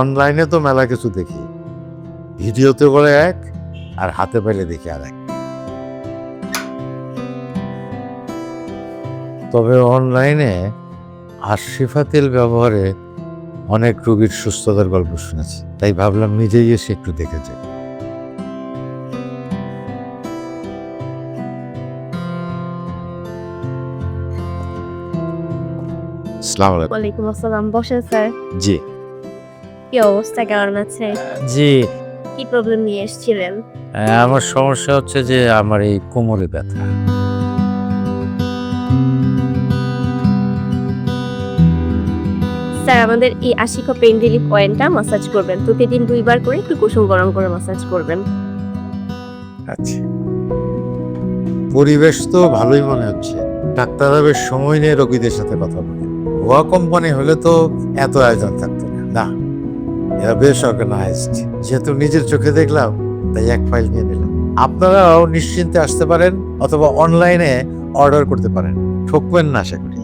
অনলাইনে তো মেলা কিছু দেখি, ভিডিওতে বলে এক আর হাতে পাইলে দেখি আর এক। তবে অনলাইনে আশিফা তেল ব্যবহারে অনেক রোগীর সুস্থতার গল্প শুনেছি, তাই ভাবলাম নিজেই এসে একটু দেখে যাই। আসসালামু আলাইকুম। ওয়ালাইকুম আসসালাম। বসেন স্যার। জি কি অবস্থা, কেমন আছে? জি, কি প্রবলেম নিয়ে এসেছিলেন? আমার সমস্যা হচ্ছে যে আমার এই কোমরে ব্যথা। স্যার, আমাদের এই আশিকা পেইন রিলিফ অয়েলটা মাসাজ করবেন। প্রতিদিন 2 বার করে একটু কুসুম গরম করে মাসাজ করবেন। আচ্ছা, পরিবেশ তো ভালোই মনে হচ্ছে। ডাক্তাররা বেশ সময় নিয়ে রোগীদের সাথে কথা বলে। ভুয়া কোম্পানি হলে তো এত আয়োজন থাকতো না। না, এরা বেশ অর্গানাইজড। যেহেতু নিজের চোখে দেখলাম, তাই এক ফাইল নিয়ে নিলাম। আপনারাও নিশ্চিন্তে আসতে পারেন অথবা অনলাইনে অর্ডার করতে পারেন। ঠকবেন না আশা করি।